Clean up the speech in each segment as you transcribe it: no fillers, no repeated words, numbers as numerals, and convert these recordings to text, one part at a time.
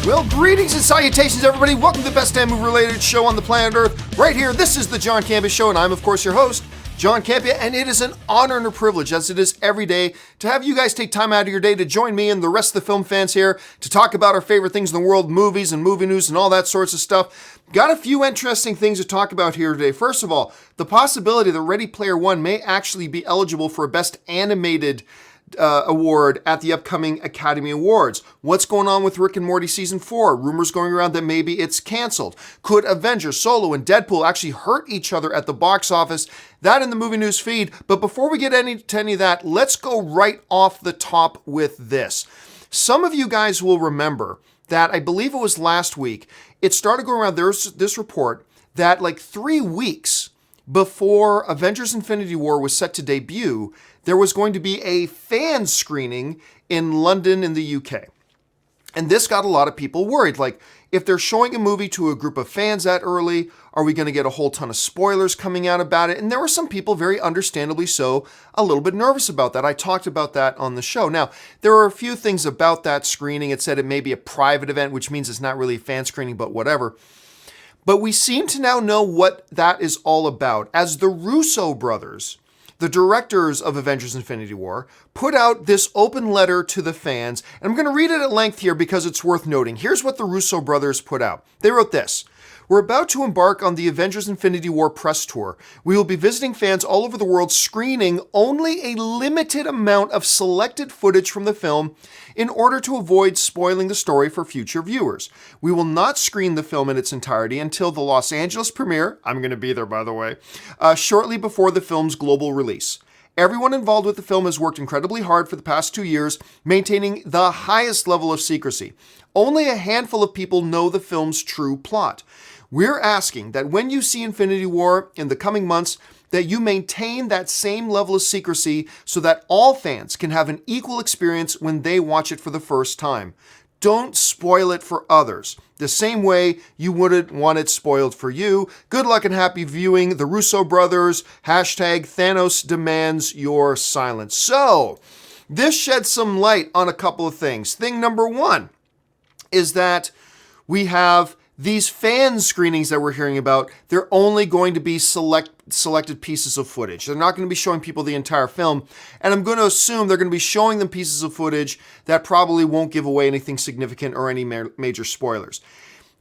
Well, greetings and salutations, everybody. Welcome to the best damn movie-related show on the planet Earth. Right here, this is the John Campea Show, and I'm, of course, your host, John Campea, and it is an honor and a privilege, as it is every day, to have you guys take time out of your day to join me and the rest of the film fans here to talk about our favorite things in the world, movies and movie news and all that sorts of stuff. Got a few interesting things to talk about here today. First of all, the possibility that Ready Player One may actually be eligible for a Best Animated award at the upcoming Academy Awards. What's going on with Rick and Morty Season 4? Rumors going around that maybe it's canceled. Could Avengers, Solo, and Deadpool actually hurt each other at the box office? That in the movie news feed. But before we get to any of that, let's go right off the top with this. Some of you guys will remember that, I believe it was last week, it started going around, there's this report that like 3 weeks before Avengers Infinity War was set to debut, there was going to be a fan screening in London in the UK. And this got a lot of people worried. Like, if they're showing a movie to a group of fans that early, are we going to get a whole ton of spoilers coming out about it? And there were some people, very understandably so, a little bit nervous about that. I talked about that on the show. Now, there are a few things about that screening. It said it may be a private event, which means it's not really a fan screening, but whatever. But we seem to now know what that is all about, as the Russo brothers, the directors of Avengers Infinity War, put out this open letter to the fans, and I'm going to read it at length here because it's worth noting. Here's what the Russo brothers put out. They wrote this: "We're about to embark on the Avengers Infinity War press tour. We will be visiting fans all over the world, screening only a limited amount of selected footage from the film in order to avoid spoiling the story for future viewers. We will not screen the film in its entirety until the Los Angeles premiere," I'm going to be there, by the way, "shortly before the film's global release. Everyone involved with the film has worked incredibly hard for the past 2 years, maintaining the highest level of secrecy. Only a handful of people know the film's true plot. We're asking that when you see Infinity War in the coming months, that you maintain that same level of secrecy so that all fans can have an equal experience when they watch it for the first time. Don't spoil it for others, the same way you wouldn't want it spoiled for you. Good luck and happy viewing. The Russo brothers. Hashtag Thanos demands your silence." So, this sheds some light on a couple of things. Thing number one is that we have these fan screenings that we're hearing about. They're only going to be selected pieces of footage. They're not going to be showing people the entire film. And I'm going to assume they're going to be showing them pieces of footage that probably won't give away anything significant or any major spoilers.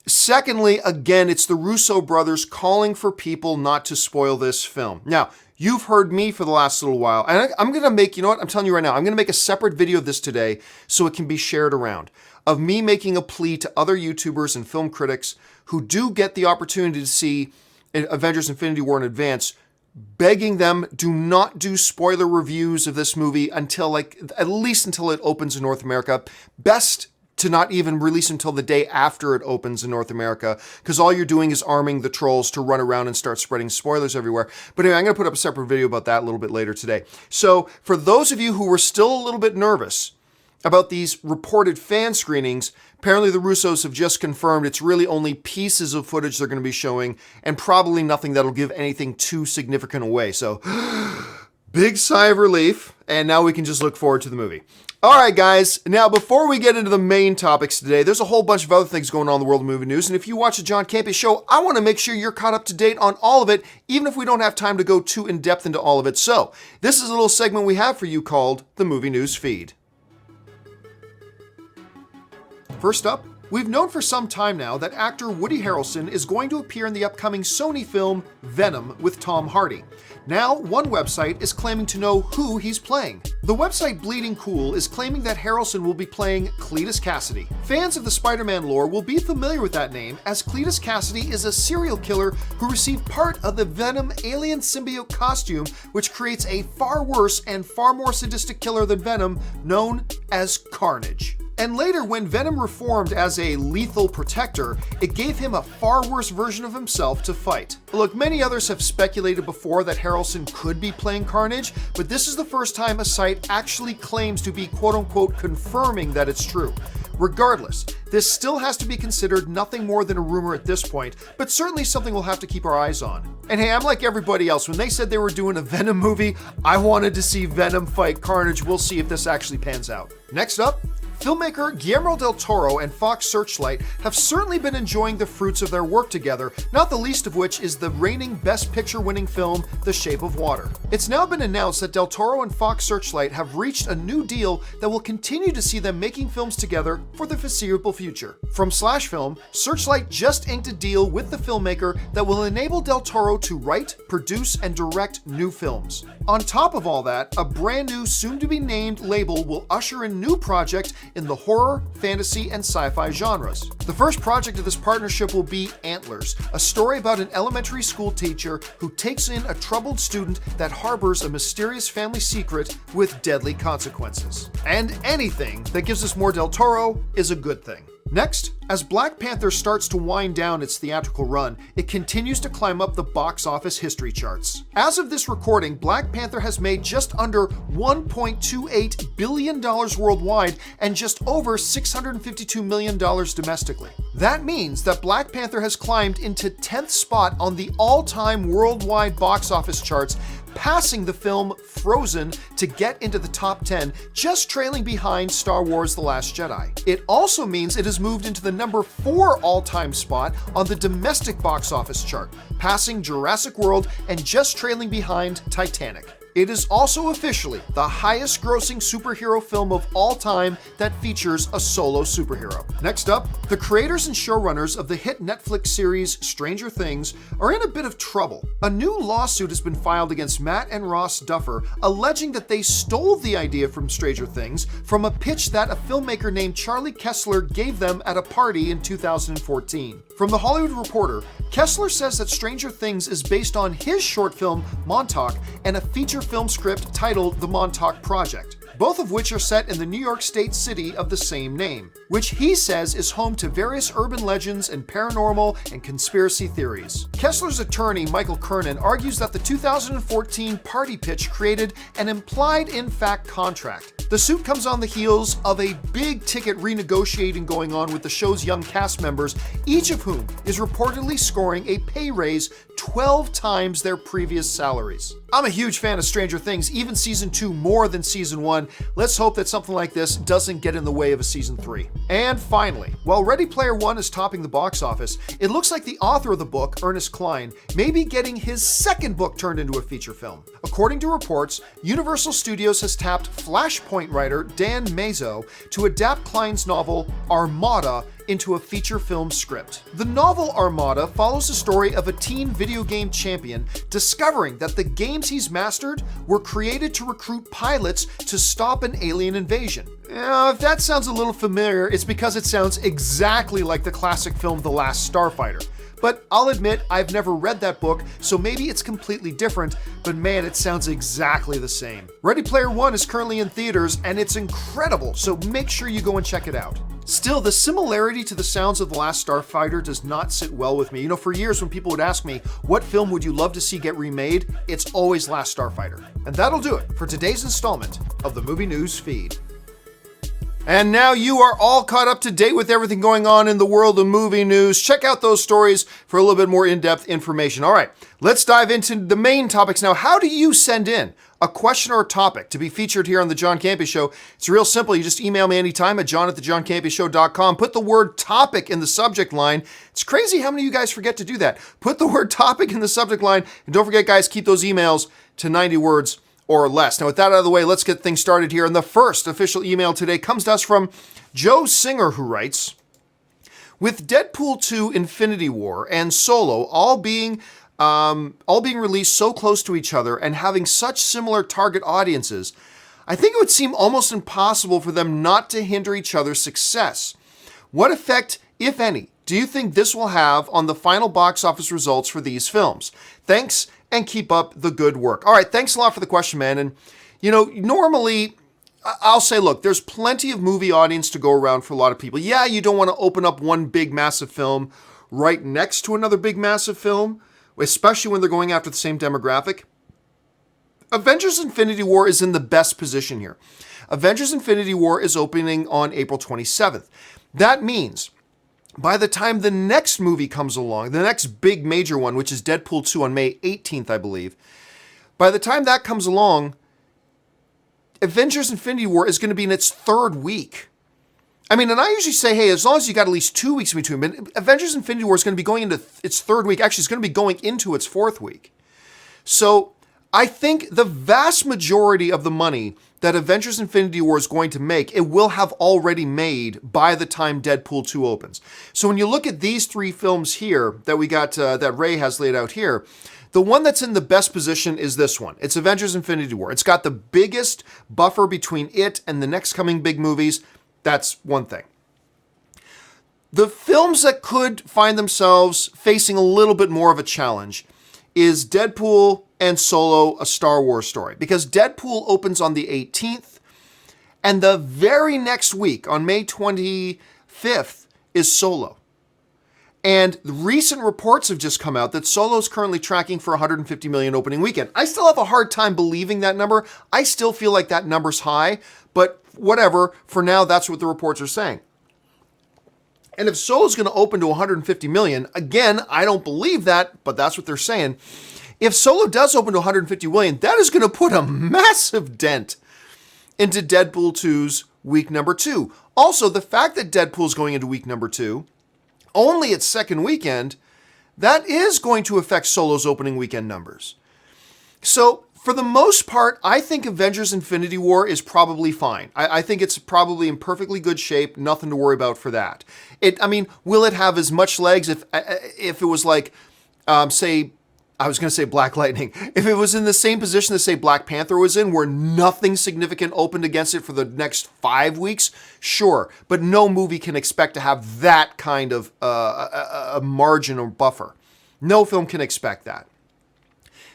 Secondly, again, it's the Russo brothers calling for people not to spoil this film. Now, you've heard me for the last little while, and I'm going to make, you know what, I'm telling you right now, I'm going to make a separate video of this today so it can be shared around, of me making a plea to other YouTubers and film critics who do get the opportunity to see Avengers Infinity War in advance, begging them, do not do spoiler reviews of this movie until at least until it opens in North America. Best to not even release until the day after it opens in North America, because all you're doing is arming the trolls to run around and start spreading spoilers everywhere. But anyway, I'm going to put up a separate video about that a little bit later today. So for those of you who were still a little bit nervous about these reported fan screenings, apparently the Russos have just confirmed it's really only pieces of footage they're going to be showing, and probably nothing that'll give anything too significant away. So, big sigh of relief, and now we can just look forward to the movie. All right, guys. Now, before we get into the main topics today, there's a whole bunch of other things going on in the world of movie news, and if you watch the John Campea Show, I want to make sure you're caught up to date on all of it, even if we don't have time to go too in-depth into all of it. So, this is a little segment we have for you called the Movie News Feed. First up, we've known for some time now that actor Woody Harrelson is going to appear in the upcoming Sony film Venom with Tom Hardy. Now, one website is claiming to know who he's playing. The website Bleeding Cool is claiming that Harrelson will be playing Cletus Cassidy. Fans of the Spider-Man lore will be familiar with that name, as Cletus Cassidy is a serial killer who received part of the Venom alien symbiote costume, which creates a far worse and far more sadistic killer than Venom, known as Carnage. And later, when Venom reformed as a lethal protector, it gave him a far worse version of himself to fight. Look, many others have speculated before that Harrelson could be playing Carnage, but this is the first time a site actually claims to be quote-unquote confirming that it's true. Regardless, this still has to be considered nothing more than a rumor at this point, but certainly something we'll have to keep our eyes on. And hey, I'm like everybody else. When they said they were doing a Venom movie, I wanted to see Venom fight Carnage. We'll see if this actually pans out. Next up, Filmmaker Guillermo del Toro and Fox Searchlight have certainly been enjoying the fruits of their work together, not the least of which is the reigning Best Picture winning film, The Shape of Water. It's now been announced that del Toro and Fox Searchlight have reached a new deal that will continue to see them making films together for the foreseeable future. From Slash Film, Searchlight just inked a deal with the filmmaker that will enable del Toro to write, produce, and direct new films. On top of all that, a brand new, soon-to-be-named label will usher in new projects in the horror, fantasy, and sci-fi genres. The first project of this partnership will be Antlers, a story about an elementary school teacher who takes in a troubled student that harbors a mysterious family secret with deadly consequences. And anything that gives us more del Toro is a good thing. Next, as Black Panther starts to wind down its theatrical run, it continues to climb up the box office history charts. As of this recording, Black Panther has made just under $1.28 billion worldwide and just over $652 million domestically. That means that Black Panther has climbed into 10th spot on the all-time worldwide box office charts, passing the film Frozen to get into the top 10, just trailing behind Star Wars: The Last Jedi. It also means it has moved into the number 4 all-time spot on the domestic box office chart, passing Jurassic World and just trailing behind Titanic. It is also officially the highest grossing superhero film of all time that features a solo superhero. Next up, the creators and showrunners of the hit Netflix series Stranger Things are in a bit of trouble. A new lawsuit has been filed against Matt and Ross Duffer, alleging that they stole the idea from Stranger Things from a pitch that a filmmaker named Charlie Kessler gave them at a party in 2014. From The Hollywood Reporter, Kessler says that Stranger Things is based on his short film Montauk and a feature film script titled The Montauk Project, both of which are set in the New York State city of the same name, which he says is home to various urban legends and paranormal and conspiracy theories. Kessler's attorney, Michael Kernan, argues that the 2014 party pitch created an implied in fact contract. The suit comes on the heels of a big ticket renegotiating going on with the show's young cast members, each of whom is reportedly scoring a pay raise 12 times their previous salaries. I'm a huge fan of Stranger Things, even season 2 more than season 1. Let's hope that something like this doesn't get in the way of a season 3. And finally, while Ready Player One is topping the box office, it looks like the author of the book, Ernest Cline, may be getting his second book turned into a feature film. According to reports, Universal Studios has tapped Flashpoint writer Dan Mazo to adapt Cline's novel Armada into a feature film script. The novel Armada follows the story of a teen video game champion discovering that the games he's mastered were created to recruit pilots to stop an alien invasion. Now, if that sounds a little familiar, it's because it sounds exactly like the classic film The Last Starfighter. But I'll admit, I've never read that book, so maybe it's completely different, but man, it sounds exactly the same. Ready Player One is currently in theaters, and it's incredible, so make sure you go and check it out. Still, the similarity to the sounds of The Last Starfighter does not sit well with me. You know, for years when people would ask me, what film would you love to see get remade? It's always Last Starfighter. And that'll do it for today's installment of the Movie News Feed. And now you are all caught up to date with everything going on in the world of movie news. Check out those stories for a little bit more in-depth information. All right, let's dive into the main topics now. How do you send in a question or a topic to be featured here on The John Campea Show? It's real simple. You just email me anytime at john@thejohncampeashow.com. Put the word topic in the subject line. It's crazy how many of you guys forget to do that. Put the word topic in the subject line. And don't forget, guys, keep those emails to 90 words or less. Now, with that out of the way, let's get things started here. And the first official email today comes to us from Joe Singer, who writes, with Deadpool 2 Infinity War and Solo all being released so close to each other and having such similar target audiences, I think it would seem almost impossible for them not to hinder each other's success. What effect, if any, do you think this will have on the final box office results for these films? Thanks, and keep up the good work. All right, thanks a lot for the question, man. And, you know, normally, I'll say, look, there's plenty of movie audience to go around for a lot of people. Yeah, you don't want to open up one big, massive film right next to another big, massive film, especially when they're going after the same demographic. Avengers Infinity War is in the best position here. Avengers Infinity War is opening on April 27th. That means by the time the next movie comes along, the next big major one, which is Deadpool 2 on May 18th, I believe, by the time that comes along, Avengers Infinity War is going to be in its third week. I mean, and I usually say, hey, as long as you got at least 2 weeks in between, but Avengers Infinity War is going to be going into its third week. Actually, it's going to be going into its fourth week. So I think the vast majority of the money that Avengers Infinity War is going to make, it will have already made by the time Deadpool 2 opens. So when you look at these three films here that we got, that Ray has laid out here, the one that's in the best position is this one. It's Avengers Infinity War. It's got the biggest buffer between it and the next coming big movies. That's one thing. The films that could find themselves facing a little bit more of a challenge is Deadpool and Solo, a Star Wars story. Because Deadpool opens on the 18th, and the very next week, on May 25th, is Solo. And recent reports have just come out that Solo's currently tracking for 150 million opening weekend. I still have a hard time believing that number. I still feel like that number's high, but whatever. For now, that's what the reports are saying. And if Solo's going to open to 150 million, again, I don't believe that, but that's what they're saying. If Solo does open to 150 million, that is going to put a massive dent into Deadpool 2's week number 2. Also, the fact that Deadpool's going into week number 2, only its second weekend, that is going to affect Solo's opening weekend numbers. So, for the most part, I think Avengers Infinity War is probably fine. I think it's probably in perfectly good shape, nothing to worry about for that. Will it have as much legs if it was like, say, I was going to say Black Lightning. If it was in the same position that, say, Black Panther was in, where nothing significant opened against it for the next 5 weeks, sure. But no movie can expect to have that kind of a margin or buffer. No film can expect that.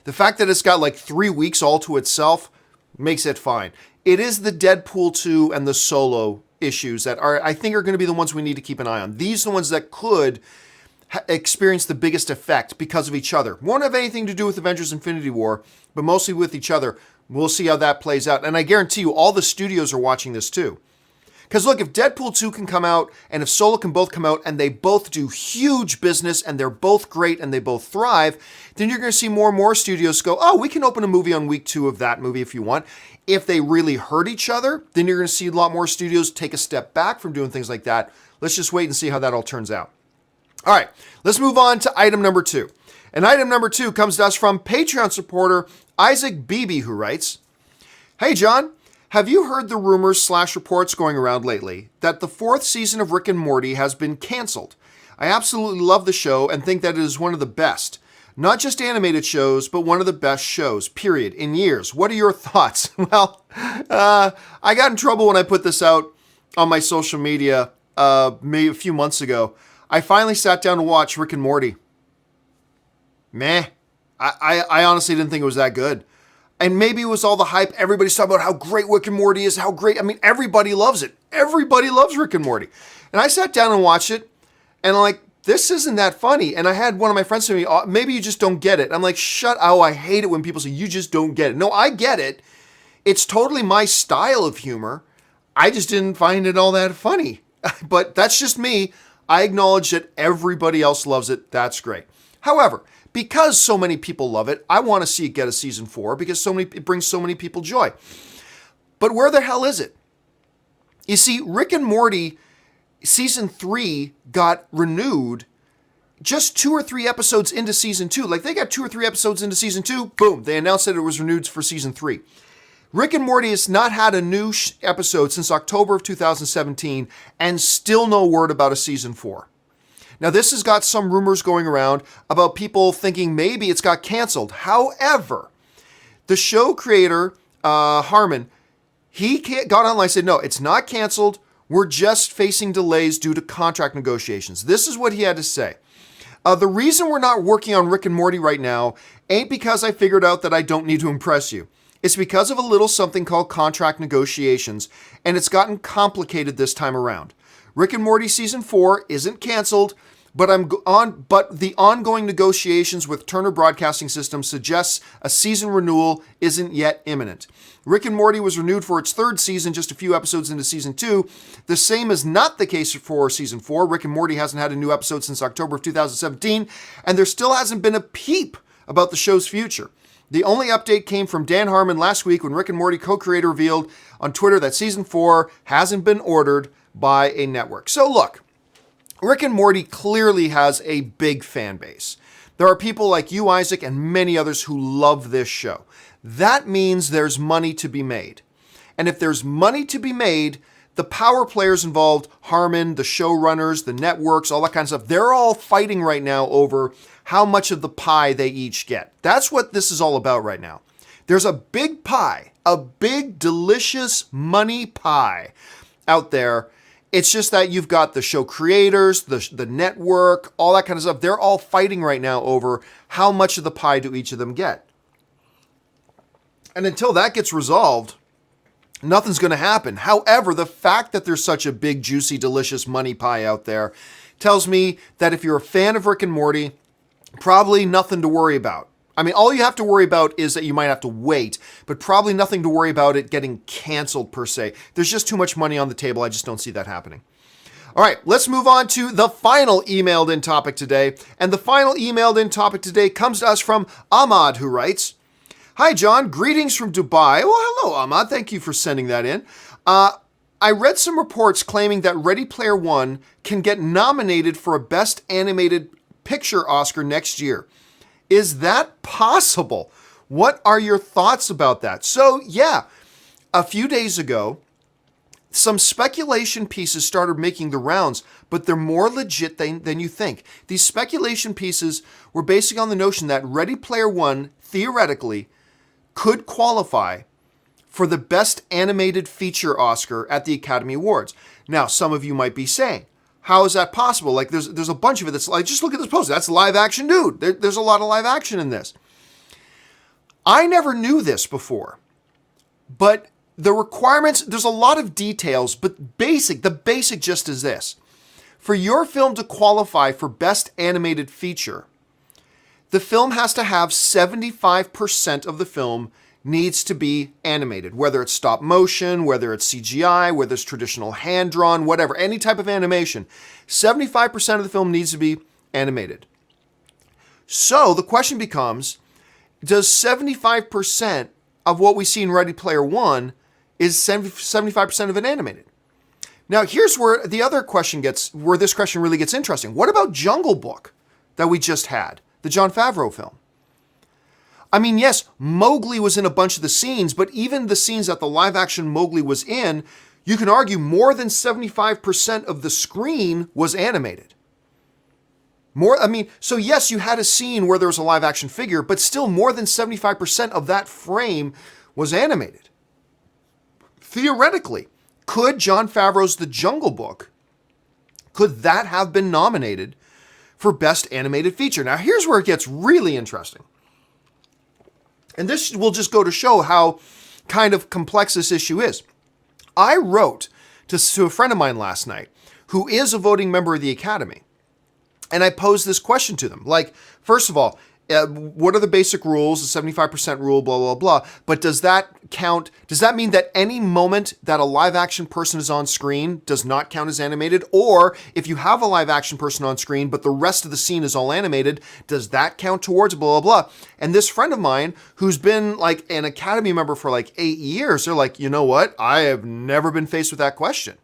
The fact that it's got like 3 weeks all to itself makes it fine. It is the Deadpool 2 and the Solo issues that I think are going to be the ones we need to keep an eye on. These are the ones that could experience the biggest effect because of each other. Won't have anything to do with Avengers Infinity War, but mostly with each other. We'll see how that plays out. And I guarantee you, all the studios are watching this too. Because look, if Deadpool 2 can come out and if Solo can both come out and they both do huge business and they're both great and they both thrive, then you're going to see more and more studios go, oh, we can open a movie on week 2 of that movie if you want. If they really hurt each other, then you're going to see a lot more studios take a step back from doing things like that. Let's just wait and see how that all turns out. All right, let's move on to item number 2. And item number 2 comes to us from Patreon supporter Isaac Beebe, who writes, Hey, John, have you heard the rumors / reports going around lately that the 4th season of Rick and Morty has been canceled? I absolutely love the show and think that it is one of the best. Not just animated shows, but one of the best shows, period, in years. What are your thoughts? Well, I got in trouble when I put this out on my social media maybe a few months ago. I finally sat down to watch Rick and Morty. Meh. I honestly didn't think it was that good. And maybe it was all the hype. Everybody's talking about how great Rick and Morty is, how great. Everybody loves it. Everybody loves Rick and Morty. And I sat down and watched it, and I'm like, this isn't that funny. And I had one of my friends say to me, oh, maybe you just don't get it. I'm like, I hate it when people say, you just don't get it. No, I get it. It's totally my style of humor. I just didn't find it all that funny. But that's just me. I acknowledge that everybody else loves it. That's great. However, because so many people love it, I want to see it get a season 4 because it brings so many people joy. But where the hell is it? You see, Rick and Morty season 3 got renewed just 2 or 3 episodes into season 2. Like they got 2 or 3 episodes into season 2, boom, they announced that it was renewed for season 3. Rick and Morty has not had a new episode since October of 2017 and still no word about a season 4. Now, this has got some rumors going around about people thinking maybe it's got canceled. However, the show creator, Harmon, he got online and said, no, it's not canceled. We're just facing delays due to contract negotiations. This is what he had to say. The reason we're not working on Rick and Morty right now ain't because I figured out that I don't need to impress you. It's because of a little something called contract negotiations, and it's gotten complicated this time around. Rick and Morty Season 4 isn't canceled, but the ongoing negotiations with Turner Broadcasting System suggests a season renewal isn't yet imminent. Rick and Morty was renewed for its 3rd season just a few episodes into Season 2. The same is not the case for Season 4. Rick and Morty hasn't had a new episode since October of 2017, and there still hasn't been a peep about the show's future. The only update came from Dan Harmon last week when Rick and Morty co-creator revealed on Twitter that Season 4 hasn't been ordered, by a network. So look, Rick and Morty clearly has a big fan base. There are people like you, Isaac, and many others who love this show. That means there's money to be made. And if there's money to be made, the power players involved, Harmon, the showrunners, the networks, all that kind of stuff, they're all fighting right now over how much of the pie they each get. That's what this is all about right now. There's a big pie, a big, delicious money pie out there. It's just that you've got the show creators, the network, all that kind of stuff. They're all fighting right now over how much of the pie do each of them get. And until that gets resolved, nothing's going to happen. However, the fact that there's such a big, juicy, delicious money pie out there tells me that if you're a fan of Rick and Morty, probably nothing to worry about. I mean, all you have to worry about is that you might have to wait, but probably nothing to worry about it getting canceled per se. There's just too much money on the table. I just don't see that happening. All right, let's move on to the final emailed in topic today. And the final emailed in topic today comes to us from Ahmad, who writes, "Hi, John. Greetings from Dubai." Well, hello, Ahmad. Thank you for sending that in. I read some reports claiming that Ready Player One can get nominated for a Best Animated Picture Oscar next year. Is that possible? What are your thoughts about that? So, yeah, a few days ago, some speculation pieces started making the rounds, but they're more legit than you think. These speculation pieces were basing on the notion that Ready Player One, theoretically, could qualify for the Best Animated Feature Oscar at the Academy Awards. Now, some of you might be saying, how is that possible? Like, there's a bunch of it that's like, just look at this poster. That's live action, dude. There's a lot of live action in this. I never knew this before, but the requirements, there's a lot of details, but the basic gist is this. For your film to qualify for Best Animated Feature, the film has to have 75% of the film needs to be animated, whether it's stop motion, whether it's CGI, whether it's traditional hand-drawn, whatever, any type of animation. 75% of the film needs to be animated. So the question becomes, does 75% of what we see in Ready Player One, is 75% of it animated? Now, here's where the other question where this question really gets interesting. What about Jungle Book that we just had, the Jon Favreau film? I mean, yes, Mowgli was in a bunch of the scenes, but even the scenes that the live-action Mowgli was in, you can argue more than 75% of the screen was animated. So yes, you had a scene where there was a live-action figure, but still more than 75% of that frame was animated. Theoretically, could Jon Favreau's The Jungle Book, could that have been nominated for Best Animated Feature? Now, here's where it gets really interesting. And this will just go to show how kind of complex this issue is. I wrote to a friend of mine last night who is a voting member of the Academy. And I posed this question to them. Like, first of all, what are the basic rules, the 75% rule, blah, blah, blah. But does that count? Does that mean that any moment that a live action person is on screen does not count as animated? Or if you have a live action person on screen, but the rest of the scene is all animated, does that count towards blah, blah, blah? And this friend of mine who's been like an Academy member for like 8 years, they're like, you know what? I have never been faced with that question.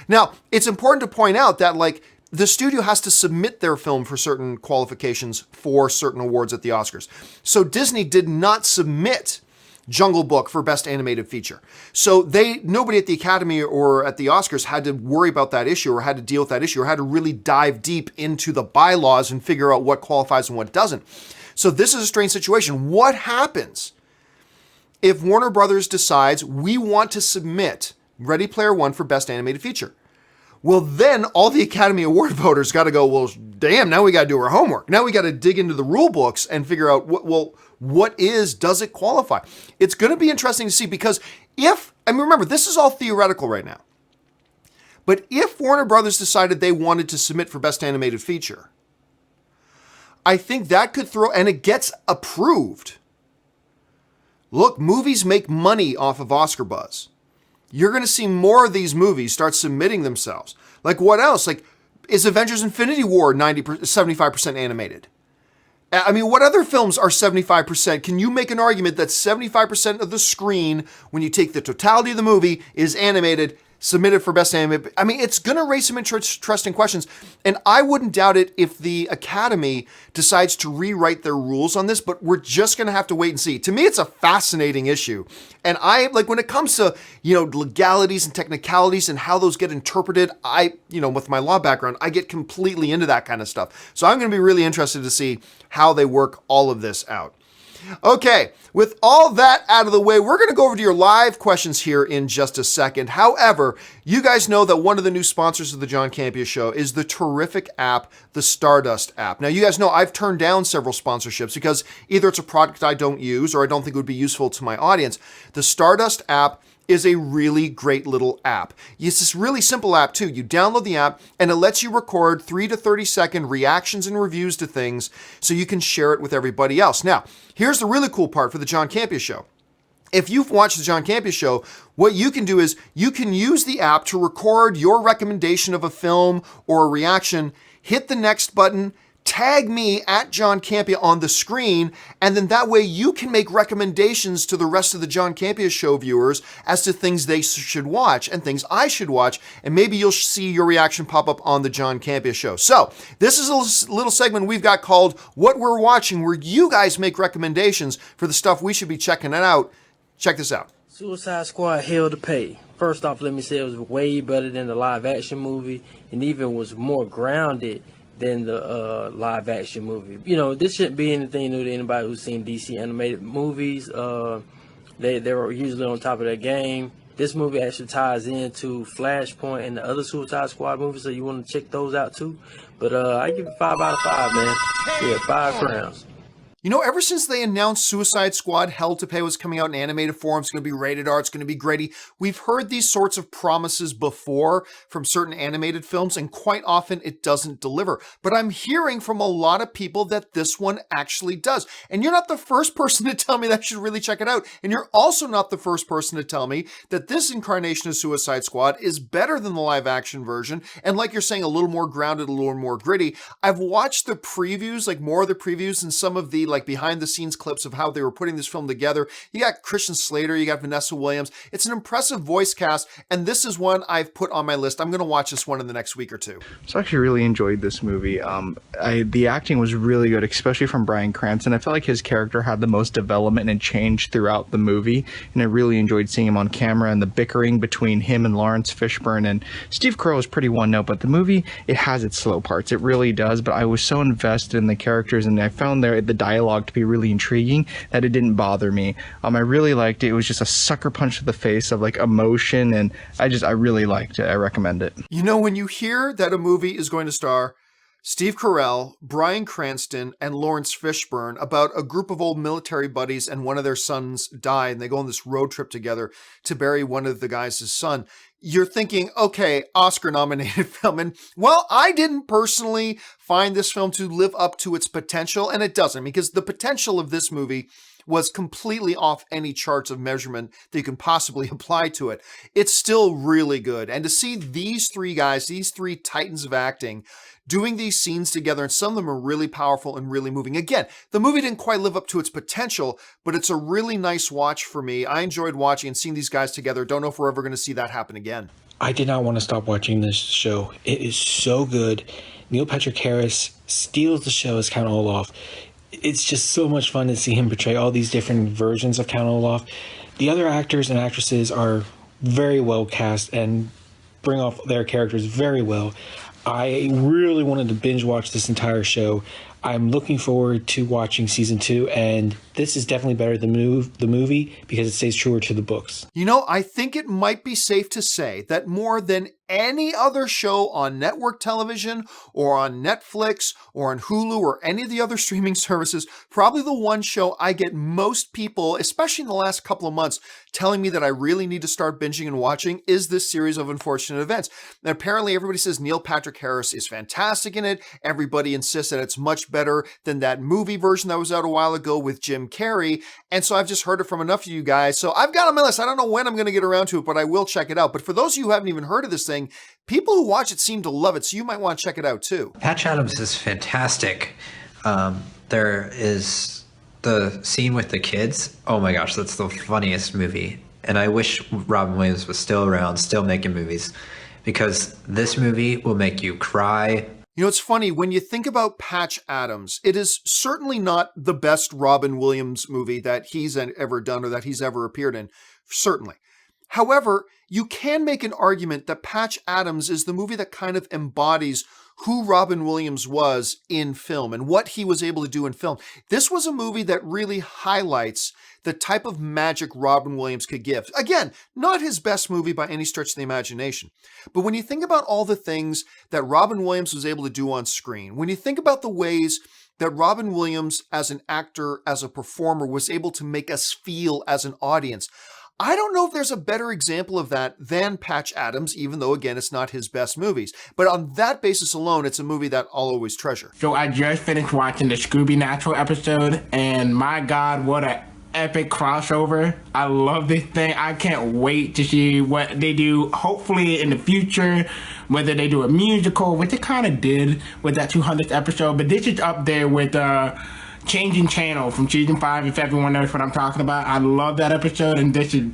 Now, it's important to point out that like, the studio has to submit their film for certain qualifications for certain awards at the Oscars. So Disney did not submit Jungle Book for Best Animated Feature. So nobody at the Academy or at the Oscars had to worry about that issue or had to deal with that issue or had to really dive deep into the bylaws and figure out what qualifies and what doesn't. So this is a strange situation. What happens if Warner Brothers decides we want to submit Ready Player One for Best Animated Feature? Well, then all the Academy Award voters got to go, well, damn, now we got to do our homework. Now we got to dig into the rule books and figure out, does it qualify? It's going to be interesting to see because remember, this is all theoretical right now. But if Warner Brothers decided they wanted to submit for Best Animated Feature, I think that could and it gets approved. Look, movies make money off of Oscar buzz. You're going to see more of these movies start submitting themselves. Like what else? Like, is Avengers Infinity War 75% animated? I mean, what other films are 75%? Can you make an argument that 75% of the screen, when you take the totality of the movie, is animated? submitted for best anime. I mean, it's going to raise some interesting questions. And I wouldn't doubt it if the Academy decides to rewrite their rules on this, but we're just going to have to wait and see. To me, it's a fascinating issue. And I, like, when it comes to, legalities and technicalities and how those get interpreted, with my law background, I get completely into that kind of stuff. So I'm going to be really interested to see how they work all of this out. Okay, with all that out of the way, we're going to go over to your live questions here in just a second. However, you guys know that one of the new sponsors of the John Campea Show is the terrific app, the Stardust app. Now, you guys know I've turned down several sponsorships because either it's a product I don't use or I don't think it would be useful to my audience. The Stardust app is a really great little app. It's this really simple app too. You download the app and it lets you record 3 to 30 second reactions and reviews to things so you can share it with everybody else. Now, here's the really cool part for the John Campea Show. If you've watched the John Campea Show, what you can do is you can use the app to record your recommendation of a film or a reaction, hit the next button, tag me at John Campea on the screen, and then that way you can make recommendations to the rest of the John Campea Show viewers as to things they should watch and things I should watch, and maybe you'll see your reaction pop up on the John Campea Show. So this is a little segment we've got called What We're Watching, where you guys make recommendations for the stuff we should be checking out. Check this out. Suicide Squad, Hell to Pay. First off, let me say it was way better than the live action movie, and even was more grounded than the live action movie. This shouldn't be anything new to anybody who's seen DC animated movies. They were usually on top of their game. This movie actually ties into Flashpoint and the other Suicide Squad movies, so you want to check those out too. But I give it 5 out of 5, man. Yeah, 5 crowns. Ever since they announced Suicide Squad Hell to Pay was coming out in animated form, it's going to be rated R, it's going to be gritty, we've heard these sorts of promises before from certain animated films, and quite often it doesn't deliver. But I'm hearing from a lot of people that this one actually does. And you're not the first person to tell me that I should really check it out. And you're also not the first person to tell me that this incarnation of Suicide Squad is better than the live action version. And like you're saying, a little more grounded, a little more gritty. I've watched the previews, like more of the previews and some of the behind the scenes clips of how they were putting this film together. You got Christian Slater, you got Vanessa Williams. It's an impressive voice cast, and this is one I've put on my list. I'm going to watch this one in the next week or two. So I actually really enjoyed this movie. The acting was really good, especially from Bryan Cranston. I felt like his character had the most development and change throughout the movie, and I really enjoyed seeing him on camera and the bickering between him and Lawrence Fishburne. And Steve Carell is pretty one note, but the movie, it has its slow parts. It really does, but I was so invested in the characters, and I found the dialogue to be really intriguing that it didn't bother me. I really liked it. It was just a sucker punch to the face of emotion, and I really liked it. I recommend it. When you hear that a movie is going to star Steve Carell, Bryan Cranston, and Lawrence Fishburne about a group of old military buddies and one of their sons died, and they go on this road trip together to bury one of the guys' son, you're thinking, okay, Oscar-nominated film. And, well, I didn't personally find this film to live up to its potential, and it doesn't, because the potential of this movie was completely off any charts of measurement that you can possibly apply to it. It's still really good. And to see these three guys, these three titans of acting, doing these scenes together, and some of them are really powerful and really moving. Again, the movie didn't quite live up to its potential, but it's a really nice watch for me. I enjoyed watching and seeing these guys together. Don't know if we're ever going to see that happen again. I did not want to stop watching this show. It is so good. Neil Patrick Harris steals the show as Count Olaf. It's just so much fun to see him portray all these different versions of Count Olaf. The other actors and actresses are very well cast and bring off their characters very well. I really wanted to binge watch this entire show. I'm looking forward to watching season 2, and this is definitely better than the movie because it stays truer to the books. I think it might be safe to say that more than any other show on network television or on Netflix or on Hulu or any of the other streaming services, probably the one show I get most people, especially in the last couple of months, telling me that I really need to start binging and watching is this series of unfortunate events. And apparently everybody says Neil Patrick Harris is fantastic in it. Everybody insists that it's much better than that movie version that was out a while ago with Jim Carrey. And so I've just heard it from enough of you guys. So I've got it on my list. I don't know when I'm going to get around to it, but I will check it out. But for those of you who haven't even heard of this thing, people who watch it seem to love it. So you might want to check it out too. Patch Adams is fantastic. There is the scene with the kids. Oh my gosh, that's the funniest movie And I wish Robin Williams was still around, still making movies, because this movie will make you cry. You know, it's funny, when you think about Patch Adams, it is certainly not the best Robin Williams movie that he's ever done or that he's ever appeared in. Certainly. However, you can make an argument that Patch Adams is the movie that kind of embodies who Robin Williams was in film and what he was able to do in film. This was a movie that really highlights the type of magic Robin Williams could give. Again, not his best movie by any stretch of the imagination. But when you think about all the things that Robin Williams was able to do on screen, when you think about the ways that Robin Williams as an actor, as a performer, was able to make us feel as an audience, I don't know if there's a better example of that than Patch Adams, even though, again, it's not his best movies. But on that basis alone, it's a movie that I'll always treasure. So I just finished watching the Scooby Natural episode, and my God, what a epic crossover. I love this thing. I can't wait to see what they do, hopefully in the future, whether they do a musical, which they kind of did with that 200th episode, but this is up there with Changing Channel from season 5, if everyone knows what I'm talking about. I love that episode, and this is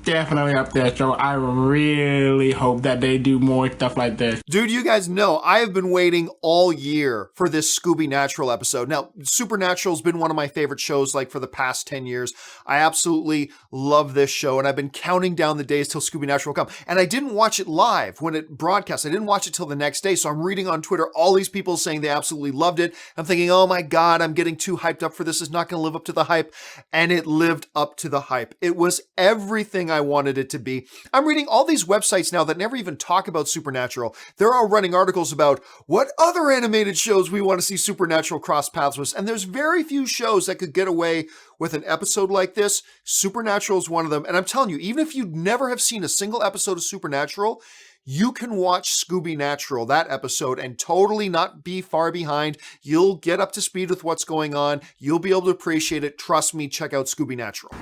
definitely up there, so I really hope that they do more stuff like this. Dude, you guys know I have been waiting all year for this Scooby Natural episode. Now, Supernatural's been one of my favorite shows like for the past 10 years. I absolutely love this show, and I've been counting down the days till Scooby Natural will come. And I didn't watch it live when it broadcast. I didn't watch it till the next day, so I'm reading on Twitter all these people saying they absolutely loved it. I'm thinking, oh my God, I'm getting too hyped up for this. It's not going to live up to the hype. And it lived up to the hype. It was everything I wanted it to be. I'm reading all these websites now that never even talk about Supernatural. They're all running articles about what other animated shows we want to see Supernatural cross paths with. And there's very few shows that could get away with an episode like this. Supernatural is one of them. And I'm telling you, even if you never have seen a single episode of Supernatural, you can watch Scooby Natural, that episode, and totally not be far behind. You'll get up to speed with what's going on. You'll be able to appreciate it. Trust me, check out Scooby Natural.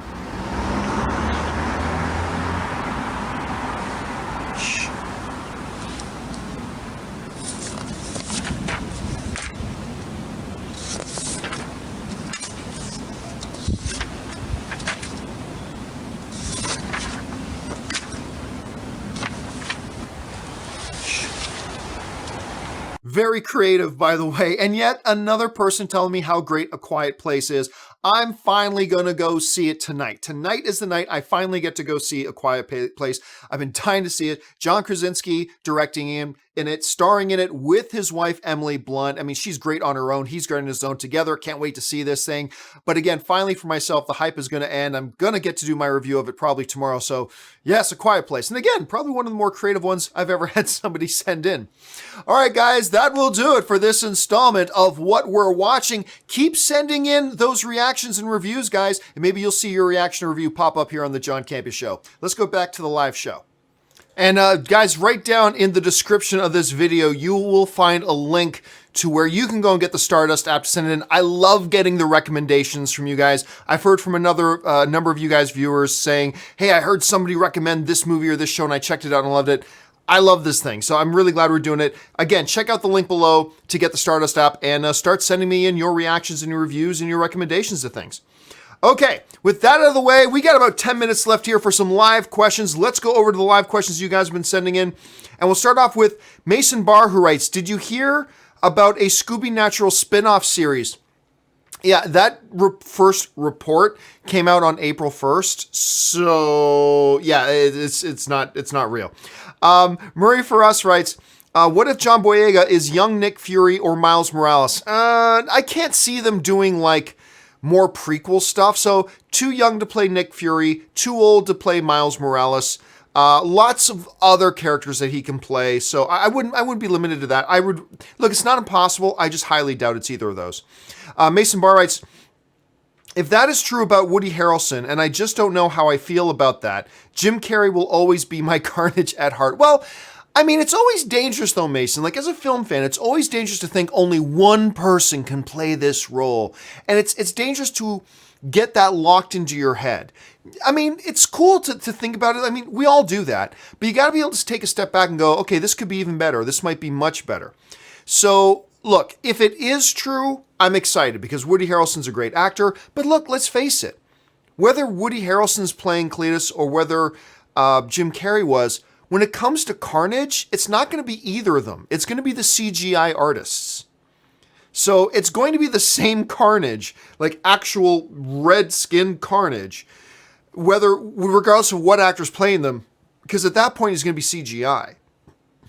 Very creative, by the way, and yet another person telling me how great A Quiet Place is. I'm finally going to go see it tonight. Tonight is the night I finally get to go see A Quiet Place. I've been dying to see it. John Krasinski directing him in it, starring in it with his wife, Emily Blunt. I mean, she's great on her own. He's great on his own together. Can't wait to see this thing. But again, finally for myself, the hype is going to end. I'm going to get to do my review of it probably tomorrow. So yes, A Quiet Place. And again, probably one of the more creative ones I've ever had somebody send in. All right, guys, that will do it for this installment of What We're Watching. Keep sending in those reactions and reviews, guys, and maybe you'll see your reaction or review pop up here on the John Campea Show. Let's go back to the live show. And guys, right down in the description of this video, you will find a link to where you can go and get the Stardust app to send it in. I love getting the recommendations from you guys. I've heard from another number of you guys viewers saying, hey, I heard somebody recommend this movie or this show and I checked it out and loved it. I love this thing, so I'm really glad we're doing it. Again, check out the link below to get the Stardust app and start sending me in your reactions and your reviews and your recommendations to things. Okay, with that out of the way, we got about 10 minutes left here for some live questions. Let's go over to the live questions you guys have been sending in. And we'll start off with Mason Barr, who writes, did you hear about a Scooby Natural spin-off series? Yeah, that first report came out on April 1st. So yeah, it's not real. Murray for us writes, what if John Boyega is young Nick Fury or Miles Morales? I can't see them doing like more prequel stuff. So too young to play Nick Fury, too old to play Miles Morales. Lots of other characters that he can play. So I wouldn't be limited to that. Look, it's not impossible. I just highly doubt it's either of those. Mason Barr writes, if that is true about Woody Harrelson, and I just don't know how I feel about that, Jim Carrey will always be my Carnage at heart. Well, I mean, it's always dangerous though, Mason. Like as a film fan, it's always dangerous to think only one person can play this role. And it's dangerous to get that locked into your head. I mean, it's cool to think about it. I mean, we all do that, but you got to be able to take a step back and go, okay, this could be even better. This might be much better. So look, if it is true, I'm excited because Woody Harrelson's a great actor, but look, let's face it. whether Woody Harrelson's playing Cletus or whether Jim Carrey was, when it comes to Carnage, it's not going to be either of them. It's going to be the CGI artists. So it's going to be the same Carnage, like actual red skin Carnage, regardless of what actor's playing them, because at that point he's going to be CGI.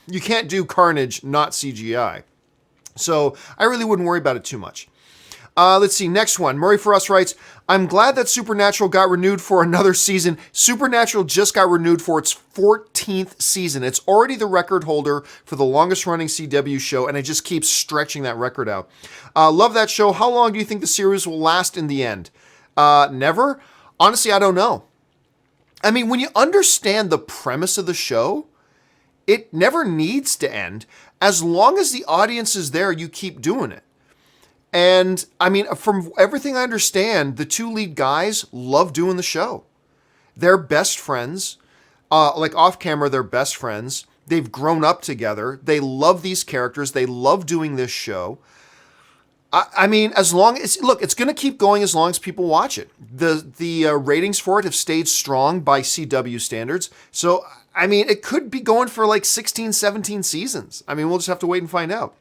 You can't do Carnage not CGI. So I really wouldn't worry about it too much. Let's see, next one. Murray for Us writes, I'm glad that Supernatural got renewed for another season. Supernatural just got renewed for its 14th season. It's already the record holder for the longest running CW show, and it just keeps stretching that record out. Love that show. How long do you think the series will last in the end? Never? Honestly, I don't know. I mean, when you understand the premise of the show, it never needs to end. As long as the audience is there, you keep doing it. And I mean, from everything I understand, the two lead guys love doing the show. They're best friends. Like off camera, they're best friends. They've grown up together. They love these characters. They love doing this show. I mean, as long as, look, it's going to keep going as long as people watch it. The ratings for it have stayed strong by CW standards. So, I mean, it could be going for like 16, 17 seasons. I mean, we'll just have to wait and find out.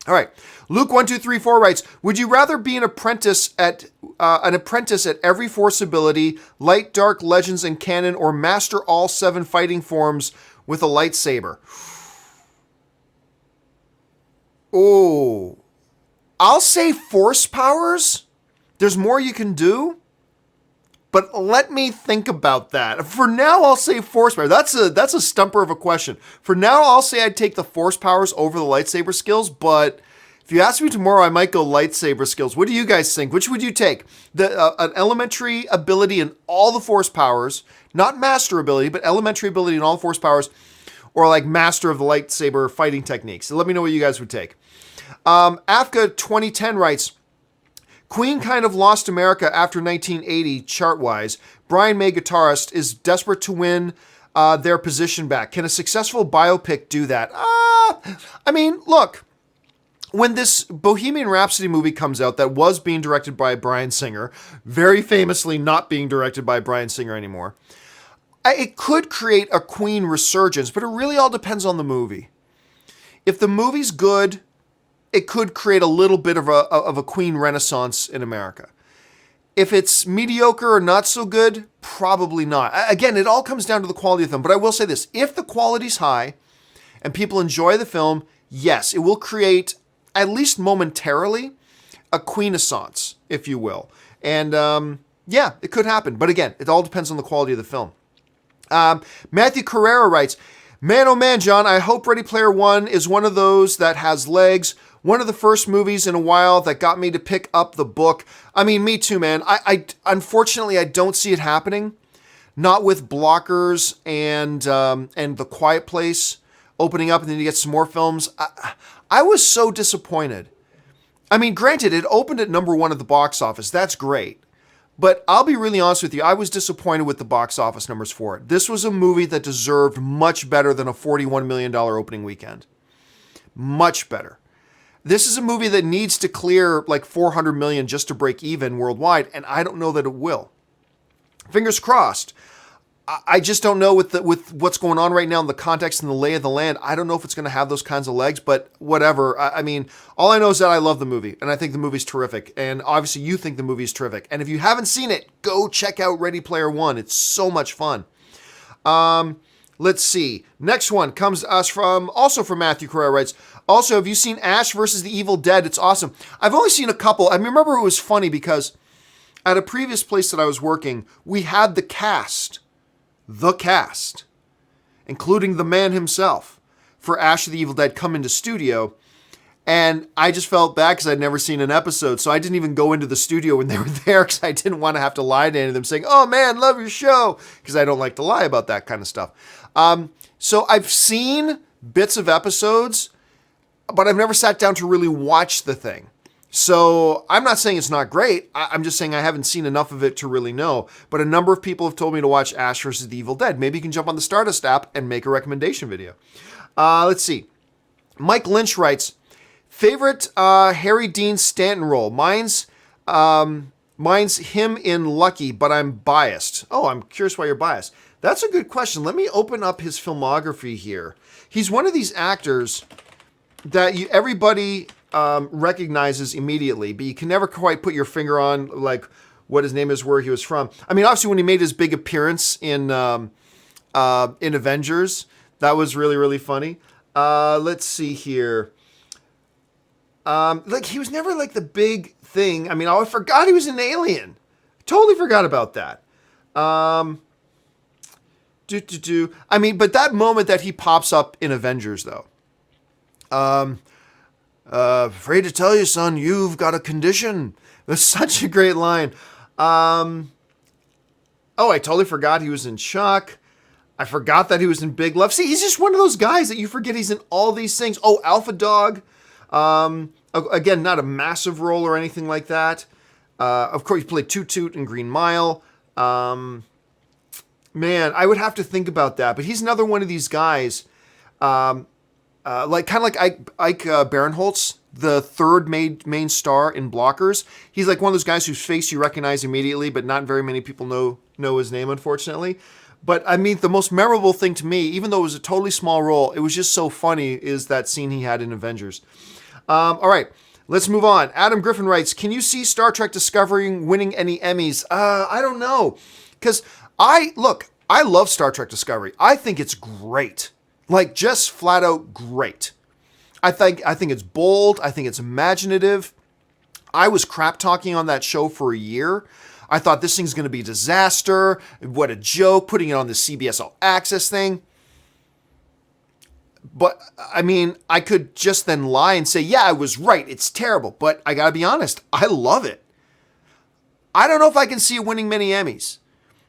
All right. Luke1234 writes, would you rather be an apprentice at every force ability, light, dark, legends, and canon, or master all 7 fighting forms with a lightsaber? Oh, I'll say force powers. There's more you can do. But let me think about that. For now, I'll say force powers. That's a stumper of a question. For now, I'll say I'd take the force powers over the lightsaber skills. But if you ask me tomorrow, I might go lightsaber skills. What do you guys think? Which would you take? An elementary ability in all the force powers, not master ability, but elementary ability in all the force powers, or like master of the lightsaber fighting techniques? So let me know what you guys would take. Afka 2010 writes, Queen kind of lost America after 1980 chart-wise. Brian May, guitarist, is desperate to win their position back. Can a successful biopic do that? I mean, look, when this Bohemian Rhapsody movie comes out that was being directed by Bryan Singer, very famously not being directed by Bryan Singer anymore, it could create a Queen resurgence, but it really all depends on the movie. If the movie's good, it could create a little bit of a Queen renaissance in America. If it's mediocre or not so good, probably not. Again, it all comes down to the quality of the film. But I will say this, if the quality's high and people enjoy the film, yes, it will create, at least momentarily, a Queen-assance, if you will. And yeah, it could happen. But again, it all depends on the quality of the film. Matthew Carrera writes, man, oh man, John, I hope Ready Player One is one of those that has legs. One of the first movies in a while that got me to pick up the book. I mean, me too, man. I unfortunately, I don't see it happening. Not with Blockers and The Quiet Place opening up, and then you get some more films. I was so disappointed. I mean, granted, it opened at #1 at the box office. That's great. But I'll be really honest with you. I was disappointed with the box office numbers for it. This was a movie that deserved much better than a $41 million opening weekend. Much better. This is a movie that needs to clear like 400 million just to break even worldwide, and I don't know that it will. Fingers crossed. I just don't know with what's going on right now in the context and the lay of the land. I don't know if it's going to have those kinds of legs, but whatever. I mean, all I know is that I love the movie, and I think the movie's terrific. And obviously, you think the movie's terrific. And if you haven't seen it, go check out Ready Player One. It's so much fun. Let's see. Next one comes to us from Matthew Carrera writes, also, have you seen Ash versus the Evil Dead? It's awesome. I've only seen a couple. I remember it was funny because at a previous place that I was working, we had the cast, including the man himself, for Ash of the Evil Dead come into studio. And I just felt bad because I'd never seen an episode. So I didn't even go into the studio when they were there because I didn't want to have to lie to any of them saying, oh man, love your show. Because I don't like to lie about that kind of stuff. So I've seen bits of episodes, but I've never sat down to really watch the thing. So I'm not saying it's not great. I'm just saying I haven't seen enough of it to really know. But a number of people have told me to watch Ash vs. the Evil Dead. Maybe you can jump on the Stardust app and make a recommendation video. Let's see. Mike Lynch writes, favorite Harry Dean Stanton role? Mine's Mine's him in Lucky, but I'm biased. Oh, I'm curious why you're biased. That's a good question. Let me open up his filmography here. He's one of these actors that everybody recognizes immediately, but you can never quite put your finger on like what his name is, where he was from. I mean, obviously when he made his big appearance in Avengers, that was really, really funny. Let's see here. Like he was never like the big thing. I mean, I forgot he was an Alien. Totally forgot about that. I mean, but that moment that he pops up in Avengers, though. Afraid to tell you, son, you've got a condition. That's such a great line. Oh, I totally forgot he was in Chuck. I forgot that he was in Big Love. See, he's just one of those guys that you forget he's in all these things. Oh, Alpha Dog. Again, not a massive role or anything like that. Of course, he played Toot Toot in Green Mile. Man, I would have to think about that. But he's another one of these guys, like kind of like Ike Barinholtz, the third main star in Blockers. He's like one of those guys whose face you recognize immediately, but not very many people know his name, unfortunately. But I mean, the most memorable thing to me, even though it was a totally small role, it was just so funny, is that scene he had in Avengers. All right, let's move on. Adam Griffin writes, can you see Star Trek Discovery winning any Emmys? I don't know. Because I love Star Trek Discovery. I think it's great. Like, just flat out great. I think it's bold. I think it's imaginative. I was crap talking on that show for a year. I thought this thing's going to be a disaster. What a joke, putting it on the CBS All Access thing. But, I mean, I could just then lie and say, yeah, I was right. It's terrible. But I got to be honest, I love it. I don't know if I can see it winning many Emmys.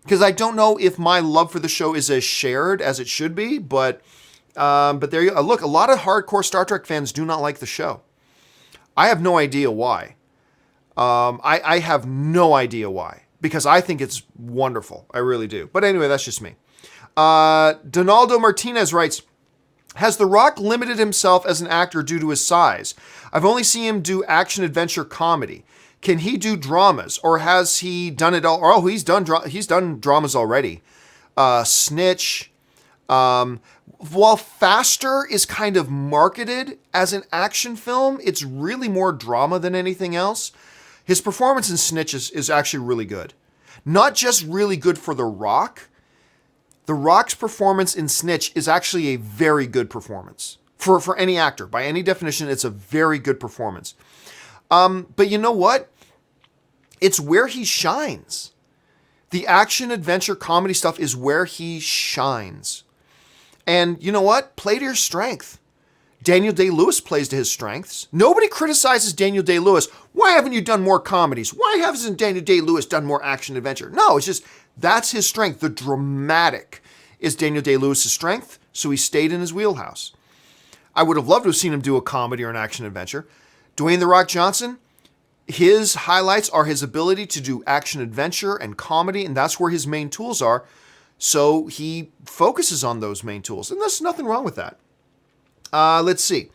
Because I don't know if my love for the show is as shared as it should be. But there you go. Look, a lot of hardcore Star Trek fans do not like the show. I have no idea why. I have no idea why. Because I think it's wonderful. I really do. But anyway, that's just me. Donaldo Martinez writes, has The Rock limited himself as an actor due to his size? I've only seen him do action-adventure comedy. Can he do dramas, or has he done it all? Oh, he's done dramas already. Snitch. While Faster is kind of marketed as an action film, it's really more drama than anything else. His performance in Snitch is actually really good. Not just really good for The Rock. The Rock's performance in Snitch is actually a very good performance. For any actor. By any definition, it's a very good performance. But you know what? It's where he shines. The action, adventure, comedy stuff is where he shines. And you know what? Play to your strength. Daniel Day-Lewis plays to his strengths. Nobody criticizes Daniel Day-Lewis. Why haven't you done more comedies? Why hasn't Daniel Day-Lewis done more action adventure? No, it's just, that's his strength. The dramatic is Daniel Day-Lewis's strength, so he stayed in his wheelhouse. I would have loved to have seen him do a comedy or an action adventure. Dwayne "The Rock" Johnson, his highlights are his ability to do action adventure and comedy, and that's where his main tools are. So he focuses on those main tools, and there's nothing wrong with that. Let's see.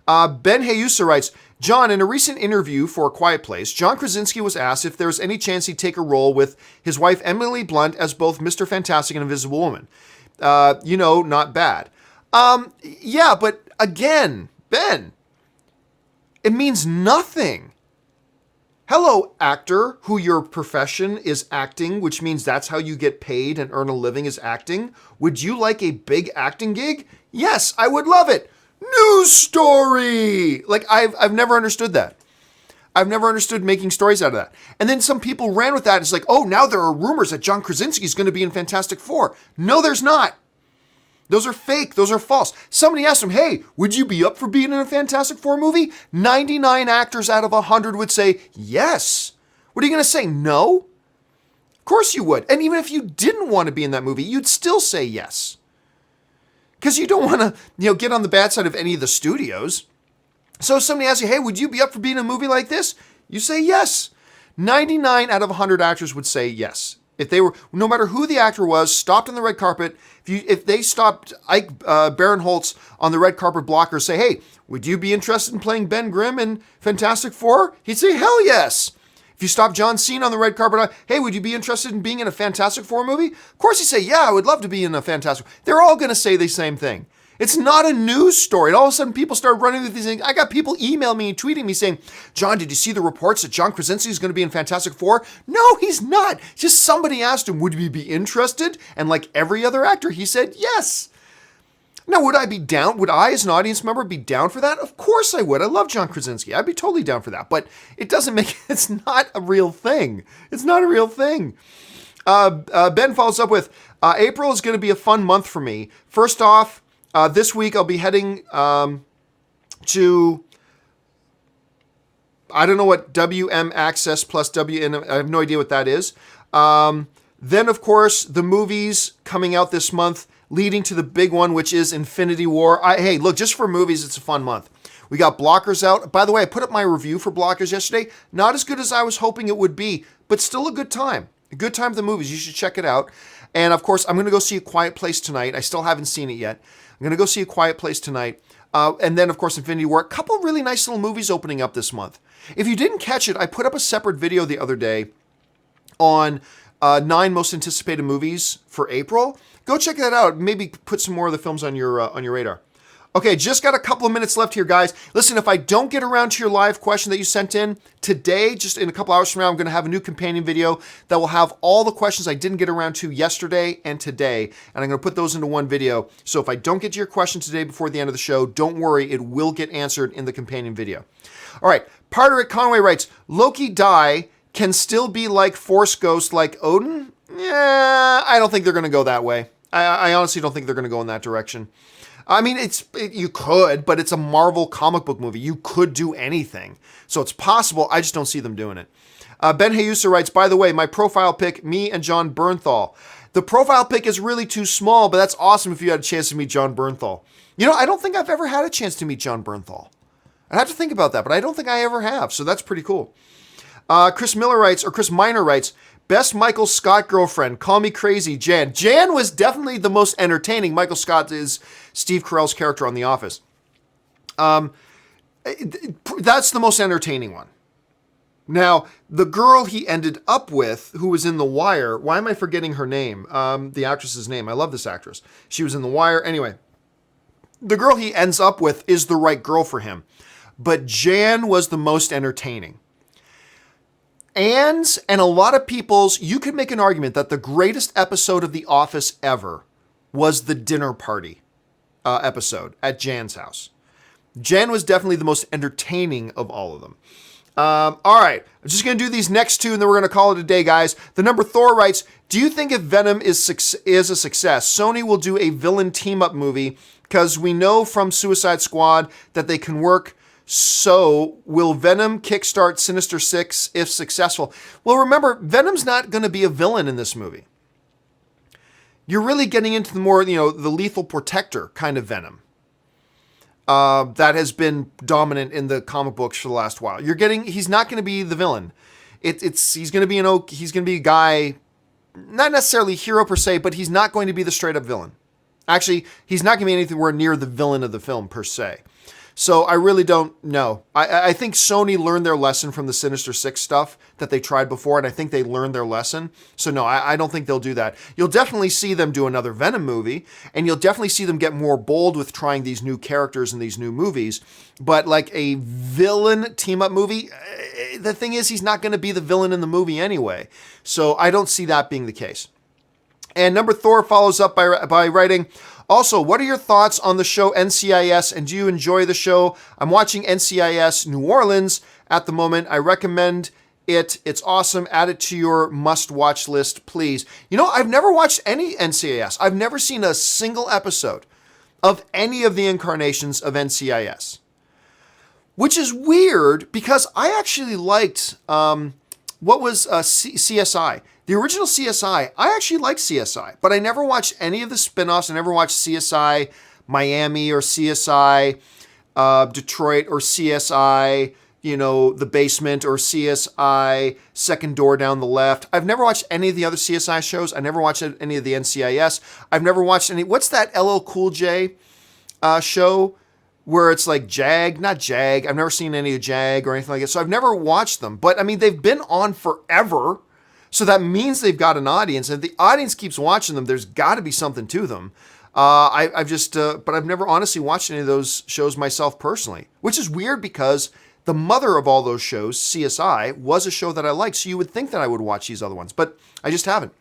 Ben Heyusa writes, John, in a recent interview for A Quiet Place, John Krasinski was asked if there was any chance he'd take a role with his wife Emily Blunt as both Mr. Fantastic and Invisible Woman. Not bad. Yeah, but again, Ben, it means nothing. Hello, actor, who your profession is acting, which means that's how you get paid and earn a living is acting. Would you like a big acting gig? Yes, I would love it. News story! Like, I've never understood that. I've never understood making stories out of that. And then some people ran with that. It's like, oh, now there are rumors that John Krasinski is going to be in Fantastic Four. No, there's not. Those are fake. Those are false. Somebody asked him, hey, would you be up for being in a Fantastic Four movie? 99 actors out of 100 would say yes. What are you going to say? No? Of course you would. And even if you didn't want to be in that movie, you'd still say yes. Because you don't want to, get on the bad side of any of the studios. So if somebody asks you, hey, would you be up for being in a movie like this? You say yes. 99 out of 100 actors would say yes. If they were, no matter who the actor was, stopped on the red carpet, if they stopped Ike Barinholtz on the red carpet blocker, say, hey, would you be interested in playing Ben Grimm in Fantastic Four? He'd say, hell yes. If you stop John Cena on the red carpet, hey, would you be interested in being in a Fantastic Four movie? Of course he'd say, yeah, I would love to be in a Fantastic Four. They're all going to say the same thing. It's not a news story. And all of a sudden, people start running with these things. I got people email me and tweeting me saying, John, did you see the reports that John Krasinski is going to be in Fantastic Four? No, he's not. Just somebody asked him, would you be interested? And like every other actor, he said yes. Now, would I be down? Would I, as an audience member, be down for that? Of course I would. I love John Krasinski. I'd be totally down for that. But it doesn't make, it's not a real thing. It's not a real thing. Ben follows up with, April is going to be a fun month for me. First off, this week I'll be heading to, I don't know what WM Access plus WN, I have no idea what that is. Then, of course, the movies coming out this month, leading to the big one, which is Infinity War. Hey, look, just for movies, it's a fun month. We got Blockers out. By the way, I put up my review for Blockers yesterday. Not as good as I was hoping it would be, but still a good time. A good time for the movies. You should check it out. And, of course, I'm going to go see A Quiet Place tonight. I still haven't seen it yet. I'm going to go see A Quiet Place tonight. And then, of course, Infinity War. A couple really nice little movies opening up this month. If you didn't catch it, I put up a separate video the other day on 9 most anticipated movies for April. Go check that out. Maybe put some more of the films on your radar. Okay, just got a couple of minutes left here, guys. Listen, if I don't get around to your live question that you sent in today, just in a couple hours from now, I'm going to have a new companion video that will have all the questions I didn't get around to yesterday and today, and I'm going to put those into one video. So if I don't get to your question today before the end of the show, don't worry, it will get answered in the companion video. All right, Parterick Conway writes, Loki die can still be like Force Ghost like Odin? Yeah, I don't think they're going to go that way. I honestly don't think they're going to go in that direction. I mean, you could, but it's a Marvel comic book movie. You could do anything. So it's possible. I just don't see them doing it. Ben Hayusa writes, by the way, my profile pic, me and John Bernthal. The profile pic is really too small, but that's awesome if you had a chance to meet John Bernthal. You know, I don't think I've ever had a chance to meet John Bernthal. I'd have to think about that, but I don't think I ever have. So that's pretty cool. Chris Miner writes, best Michael Scott girlfriend, call me crazy, Jan. Jan was definitely the most entertaining. Michael Scott is Steve Carell's character on The Office. That's the most entertaining one. Now, the girl he ended up with, who was in The Wire, why am I forgetting her name? The actress's name. I love this actress. She was in The Wire. Anyway, the girl he ends up with is the right girl for him. But Jan was the most entertaining. And a lot of people's, you could make an argument that the greatest episode of The Office ever was the dinner party episode at Jan's house. Jan was definitely the most entertaining of all of them. All right, I'm just going to do these next two and then we're going to call it a day, guys. The number Thor writes, do you think if Venom is a success, Sony will do a villain team-up movie? Because we know from Suicide Squad that they can work. So, will Venom kickstart Sinister Six if successful? Well, remember, Venom's not going to be a villain in this movie. You're really getting into the more, the lethal protector kind of Venom that has been dominant in the comic books for the last while. He's not going to be the villain. He's going to be a guy, not necessarily a hero per se, but he's not going to be the straight up villain. Actually, he's not going to be anywhere near the villain of the film per se. So I really don't know. I think Sony learned their lesson from the Sinister Six stuff that they tried before, and I think they learned their lesson. So no, I don't think they'll do that. You'll definitely see them do another Venom movie, and you'll definitely see them get more bold with trying these new characters in these new movies. But like a villain team-up movie, the thing is he's not going to be the villain in the movie anyway. So I don't see that being the case. And number Thor follows up by writing, also, what are your thoughts on the show NCIS, and do you enjoy the show? I'm watching NCIS New Orleans at the moment. I recommend it. It's awesome. Add it to your must-watch list, please. I've never watched any NCIS. I've never seen a single episode of any of the incarnations of NCIS, which is weird because I actually liked CSI. The original CSI, I actually liked CSI, but I never watched any of the spin-offs. I never watched CSI Miami or CSI Detroit or CSI, The Basement or CSI Second Door Down the Left. I've never watched any of the other CSI shows. I never watched any of the NCIS. I've never watched any, what's that LL Cool J show? where it's like not Jag. I've never seen any of Jag or anything like that. So I've never watched them. But I mean, they've been on forever. So that means they've got an audience. And if the audience keeps watching them, there's got to be something to them. But I've never honestly watched any of those shows myself personally, which is weird because the mother of all those shows, CSI, was a show that I liked. So you would think that I would watch these other ones, but I just haven't.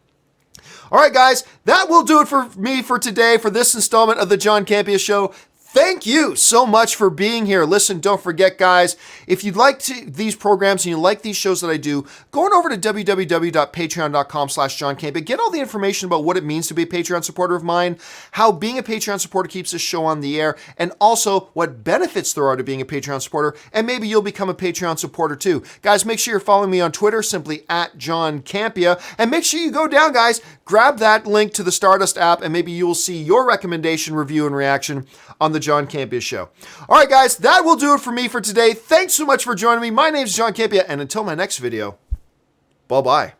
All right, guys, that will do it for me for today for this installment of the John Campea Show. Thank you so much for being here. Listen, don't forget, guys, if you'd like these programs and you like these shows that I do, go on over to www.patreon.com/John Campea. Get all the information about what it means to be a Patreon supporter of mine, how being a Patreon supporter keeps this show on the air, and also what benefits there are to being a Patreon supporter, and maybe you'll become a Patreon supporter too. Guys, make sure you're following me on Twitter, simply @John Campea, and make sure you go down, guys, grab that link to the Stardust app, and maybe you will see your recommendation, review, and reaction on the John Campea Show. All right, guys, that will do it for me for today. Thanks so much for joining me. My name is John Campea, and until my next video, bye-bye.